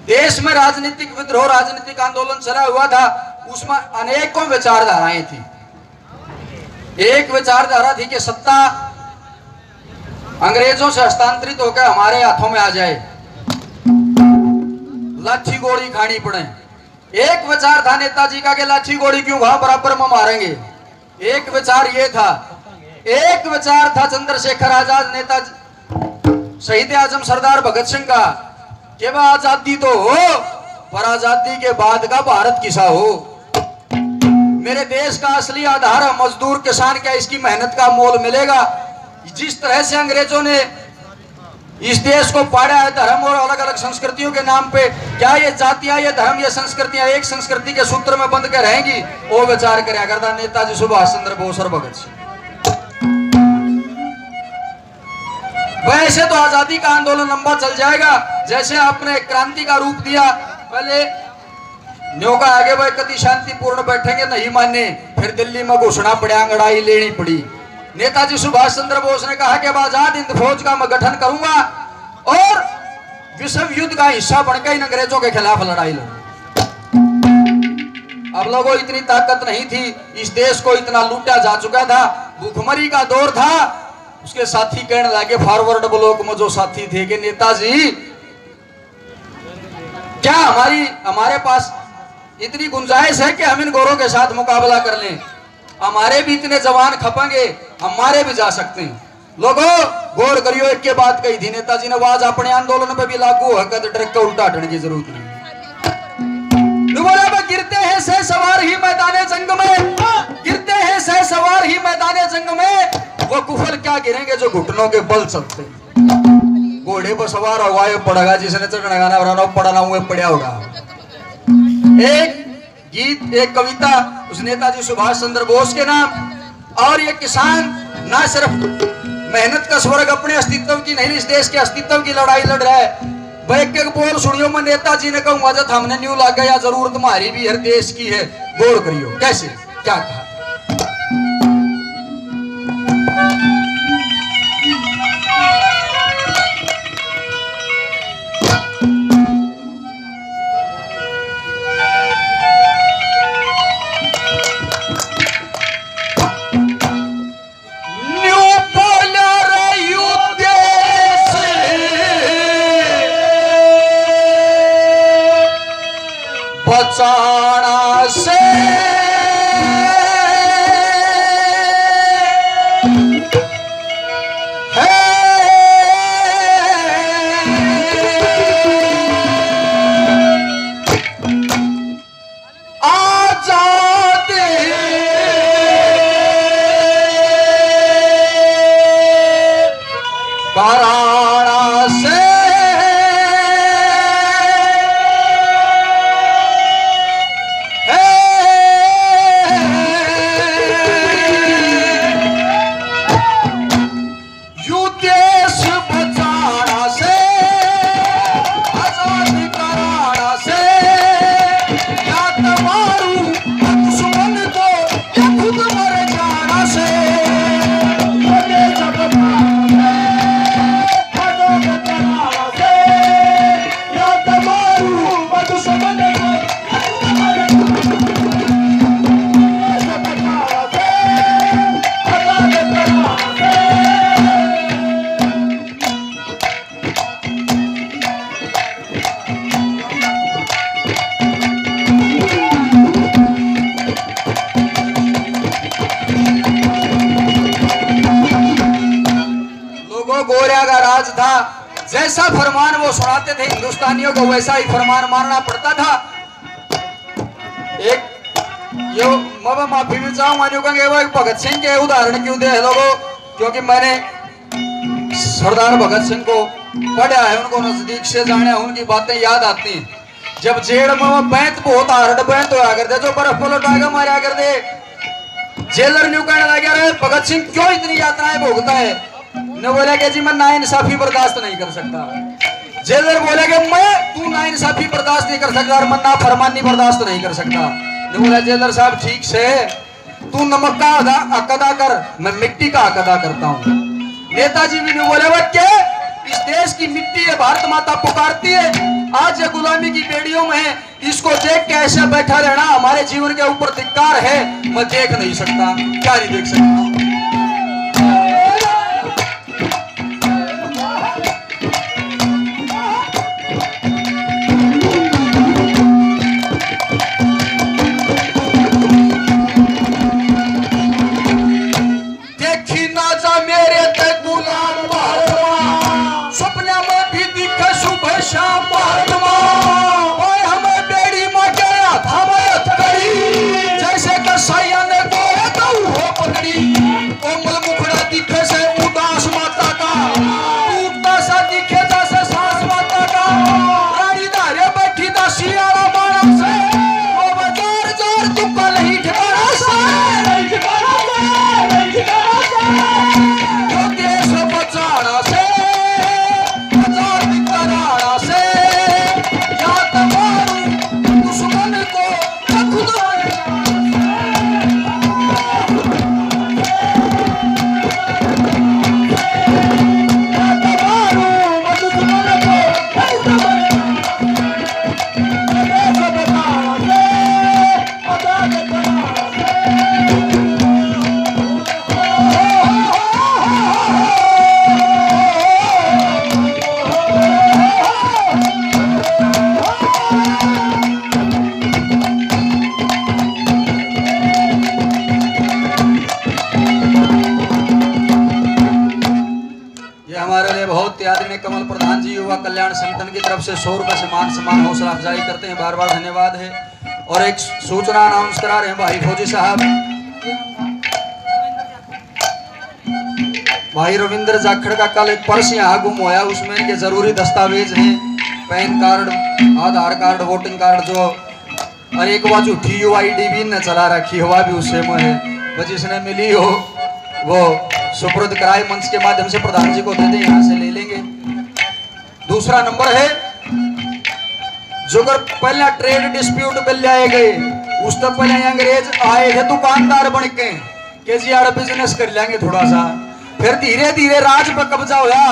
देश में राजनीतिक विद्रोह, राजनीतिक आंदोलन चला हुआ था, उसमें अनेकों विचारधाराएं थी। एक विचारधारा थी कि सत्ता अंग्रेजों से हस्तांतरित होकर हमारे हाथों में आ जाए, लाठी गोली खानी पड़े। एक विचार था नेताजी का कि लाठी गोली क्यों, वहां बराबर में मारेंगे। एक विचार ये था। एक विचार था चंद्रशेखर आजाद, नेताजी शहीद आजम सरदार भगत सिंह का, कि वह आजादी तो हो पर आजादी के बाद का भारत किसा हो। मेरे देश का असली आधार है मजदूर किसान, क्या इसकी मेहनत का मोल मिलेगा? जिस तरह से अंग्रेजों ने इस देश को पाड़ा है धर्म और अलग अलग संस्कृतियों के नाम पे, क्या ये जातियां, ये धर्म, ये संस्कृतियां एक संस्कृति के सूत्र में बंद कर रहेंगी? वो विचार कराया करता नेताजी सुभाष चंद्र बोस और भगत सिंह। वैसे तो आजादी का आंदोलन लंबा चल जाएगा, जैसे आपने क्रांति का रूप दिया। पहले न्यों का आगे वह कति शांतिपूर्ण बैठेंगे, नहीं माने, फिर दिल्ली में घोषणा पड़ा, अंगड़ाई लेनी पड़ी। नेताजी सुभाष चंद्र बोस ने कहा कि आजाद हिंद फौज का मैं गठन करूंगा और विश्व युद्ध का हिस्सा बनकर इन अंग्रेजों के खिलाफ लड़ाई लड़ूंगा। अब लोगों इतनी ताकत नहीं थी, इस देश को इतना लूटा जा चुका था, भूखमरी का दौर था। उसके साथी कहने लगे, फॉरवर्ड ब्लॉक में जो साथी थे, कि नेताजी क्या हमारे पास इतनी गुंजाइश है कि हम इन गोरों के साथ मुकाबला कर लें? हमारे भी इतने जवान खपेंगे, हमारे भी जा सकते हैं। लोगों गौर करियो, एक के बाद कही थी नेताजी ने, आज अपने आंदोलन पे भी लागू है, ट्रक का उल्टा हटने की जरूरत नहीं। गिरते हैं सह सवार ही मैदाने जंग में, गिरते हैं सह सवार ही मैदाने जंग में, वो कुफर क्या गिरेंगे जो घुटनों के बल सकते। घोड़े पर सवार हुआ पड़ेगा, जिसने चढ़ना गाना पढ़ना हुए पड़ा होगा। एक गीत, एक कविता उस नेताजी सुभाष चंद्र बोस के नाम। और ये किसान ना सिर्फ मेहनत का स्वर्ग अपने अस्तित्व की नहीं, इस देश के अस्तित्व की लड़ाई लड़ रहा है। एक एक बोल सुनियो, मैं नेताजी ने कहूंगा जब हमने न्यू ला गया, जरूरत तुम्हारी भी हर देश की है। गौर करियो कैसे क्या कहा। बचाना से कराना से गोरिया का राज था। जैसा फरमान वो सुनाते थे हिंदुस्तानियों को, वैसा ही फरमान मानना पड़ता था। एक यो मैं माफी भी चाहूंगा भगत सिंह के उदाहरण क्यों दे लोगों, क्योंकि मैंने सरदार भगत सिंह को पढ़ा है, उनको नजदीक से जाने, उनकी बातें याद आती हैं। जब जेल में वो बैंत बहुत हार्ड बैंत होया करते, जो बर्फ को लौटाएगा मारा करते, जेलर न्यू कहने लगे, अरे भगत सिंह क्यों इतनी यातनाएं भोगता है? ने बोला कि जी मैं नाइंसाफी बर्दाश्त नहीं कर सकता। जेलर बोला कि तू नाइंसाफी बर्दाश्त नहीं कर सकता और मैं नाफरमानी बर्दाश्त नहीं कर सकता। ने बोला जेलर साहब ठीक से, तू नमक का हक अदा कर, मैं मिट्टी का हक अदा करता हूँ। नेताजी भी ने बोला क्या इस देश की मिट्टी है, भारत माता पुकारती है। आज ये गुलामी की बेड़ियों में है, इसको देख के ऐसे बैठा रहना हमारे जीवन के ऊपर धिक्कार है। मैं देख नहीं सकता, क्या नहीं देख सकता। कमल प्रधान जी युवा कल्याण संगठन की तरफ से 100 रुपए से मान सम्मान हौसला अफजाई करते हैं, बार बार धन्यवाद है। और एक सूचना अनाउंस करा रहे हैं भाई फौजी साहब, भाई रविंद्र जाखड़ का कल एक पर्स यहाँ गुम हुआ, उसमें इनके जरूरी दस्तावेज हैं, पैन कार्ड, आधार कार्ड, वोटिंग कार्ड जो, और एक बार झूठी UID भी ने चला रखी हुआ भी उससे में है, जिसने मिली हो वो सुपुर्द कराए मंच के माध्यम से प्रधान जी को दे दे, यहाँ से ले लेंगे। दूसरा नंबर है जो अगर पहले ट्रेड डिस्प्यूट बिल लाए गए, उस तक पहले अंग्रेज आए थे दुकानदार बन के जी यार बिजनेस कर लेंगे थोड़ा सा, फिर धीरे धीरे राज पर कब्जा होया,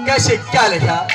कैसे क्या लिखा।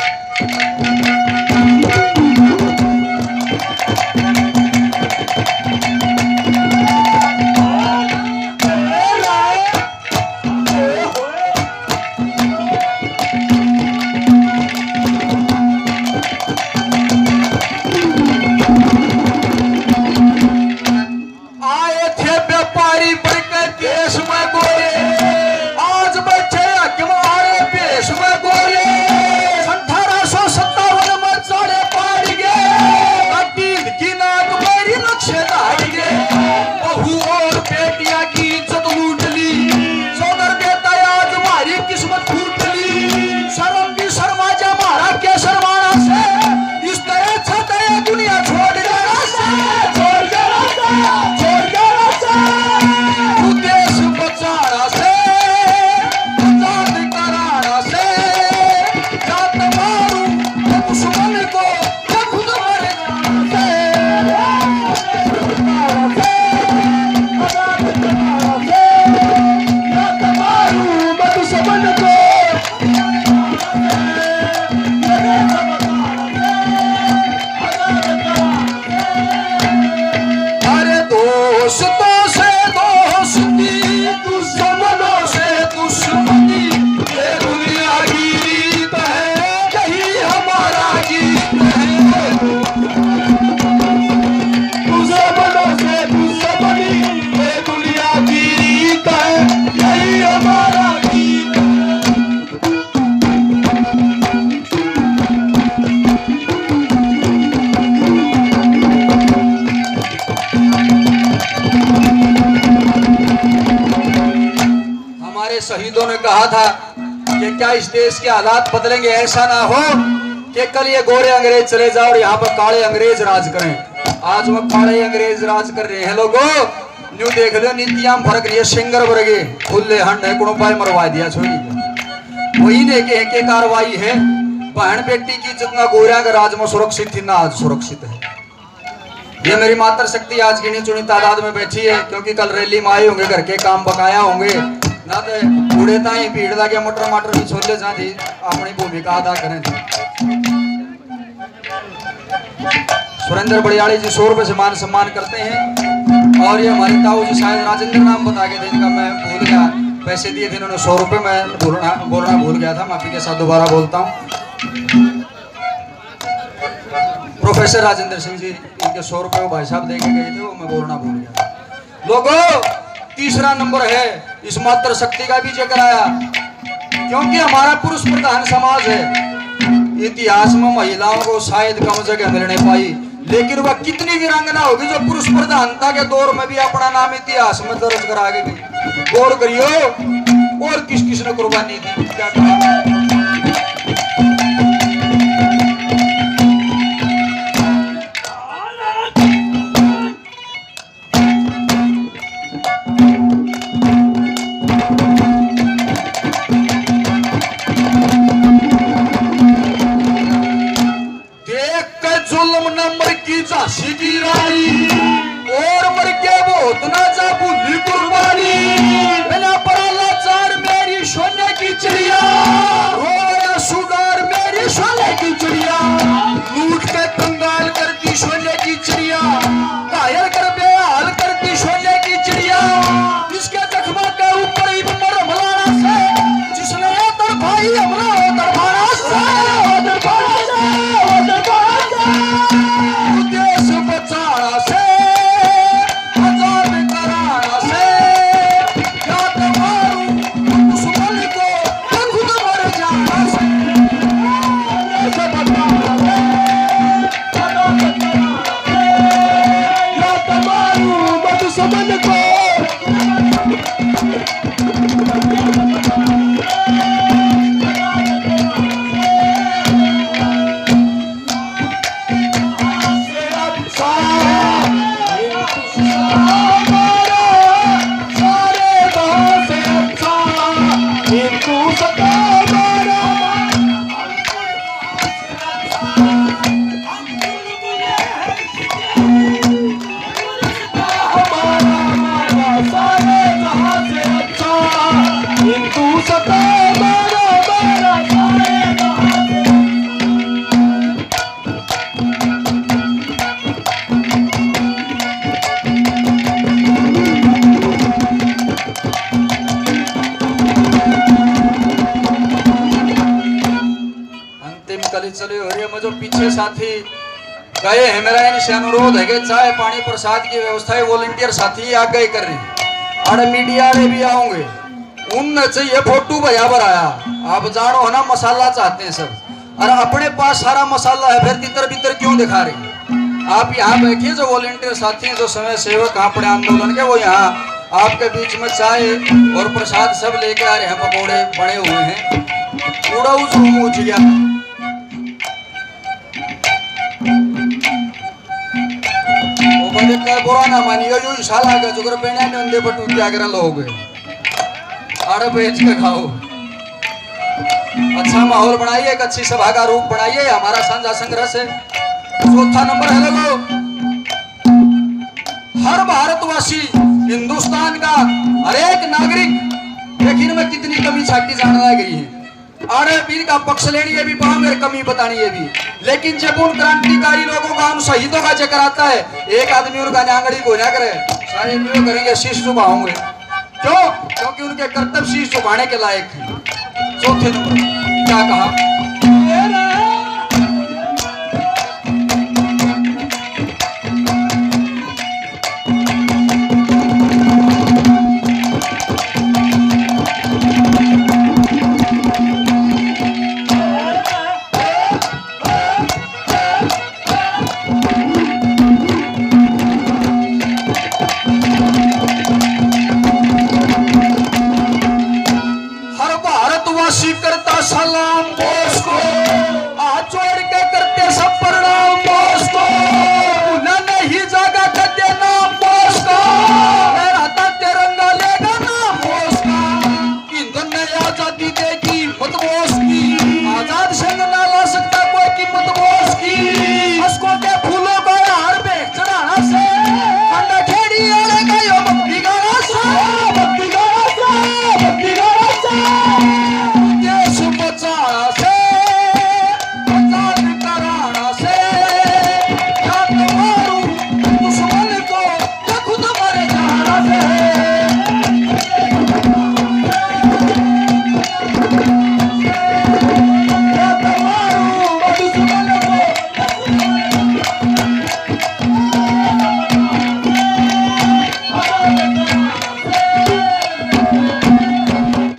शहीदों ने कहा था कि क्या इस देश के हालात बदलेंगे, ऐसा ना हो कि कल ये गोरे अंग्रेज चले जाओ और यहाँ पर काले अंग्रेज राज करें। आज वो काले अंग्रेज राज कर रहे हैं लोगों, न्यू देख लो नीतियां फर्क नहीं है, सिंगर वर्गे खुले हंड है, कुणो पाए मरवा दिया छोड़ी, वही देखे के कार्रवाई है। बहन बेटी की जितना गोरिया का राज में सुरक्षित थी ना आज सुरक्षित है। ये मेरी मातृ शक्ति आज गिनी चुनी तादाद में बैठी है, क्योंकि कल रैली में आए होंगे, घर के काम बकाया होंगे, ना तो बूढ़े ताई भीड़ लगे मटर मटर भी छोले जाती अपनी भूमिका अदा करें थी। सुरेंद्र बड़ियाली जी 100 रुपए से मान सम्मान करते हैं। और ये हमारे ताऊ जी शायद राजेंद्र नाम बता के थे, इनका मैं भूल गया, पैसे दिए थे इन्होंने 100 रुपए, मैं बोलना भूल गया था, माफी के साथ दोबारा बोलता हूँ। प्रोफेसर राजेंद्र सिंह जी, इनके 100 रुपए वो भाई साहब देके गए थे, वो मैं बोलना भूल गया था। लोगों, तीसरा नंबर है इस मातृ शक्ति का भी जिक्र आया, क्योंकि हमारा पुरुष प्रधान समाज है। इतिहास में महिलाओं को शायद कम जगह मिलने पाई, लेकिन वह कितनी वीरांगना होगी जो पुरुष प्रधानता के दौर में भी अपना नाम इतिहास में दर्ज करा गई। गौर करियो, और किस किस ने कुर्बानी दी, क्या कहा। झांसी की रानी और मर के बहुत ना जा भूली कुर्बानी, बिना पराला चार मेरी सोने की चिड़िया, रोया सुधार मेरी सोने की चिड़िया, लूट के कंगाल करती सोने की चिड़िया, घायल कर बेहाल करती सोने की चिड़िया, इसके जख्मा के ऊपर ही मर मलाना से, जिसने भाई हमला दरबारा से चले हो रही है। मुझे पीछे साथी गए हैं, मेरा इनसे अनुरोध है कि चाय पानी प्रसाद की व्यवस्था है, वॉलंटियर साथी आगे कर रहे हैं, और मीडिया वाले भी आओगे, उन चाहिए फोटो भैया पर आया, आप जानो है ना मसाला चाहते हैं सब, और अपने पास सारा मसाला है, फिर तितर बितर क्यों दिखा रहे। आप यहाँ बैठिए, जो वॉलंटियर साथी हैं, जो समय सेवक अपने आंदोलन के, वो यहाँ आपके बीच में चाय और प्रसाद सब लेके आ रहे हैं, पकौड़े बड़े हुए हैं, पूरा उस रूम उठ गया। बुरा ना मानिए, जो साल आगे जो पेना ने अंधे बटू त्यागरा लोग अरे बेच के खाओ। अच्छा माहौल बनाइए, एक अच्छी सभा का रूप बनाइए, हमारा साझा संग्रह से। चौथा नंबर है लोगों, हर भारतवासी, हिंदुस्तान का हर एक नागरिक देखिए में कितनी कमी छाटी जानना गई है, अरे वीर का पक्ष लेनी है भी पढ़ा, मेरे कमी बतानी है भी, लेकिन जब उन क्रांतिकारी लोगों का, उन शहीदों का जिक्र आता है, एक आदमी उनका आंगड़ी को ना करे, सारे क्यों करेंगे, शीश झुकाओगे, क्यों? क्योंकि उनके कर्तव्य शीश झुकाने के लायक है। चौथे नंबर क्या कहा,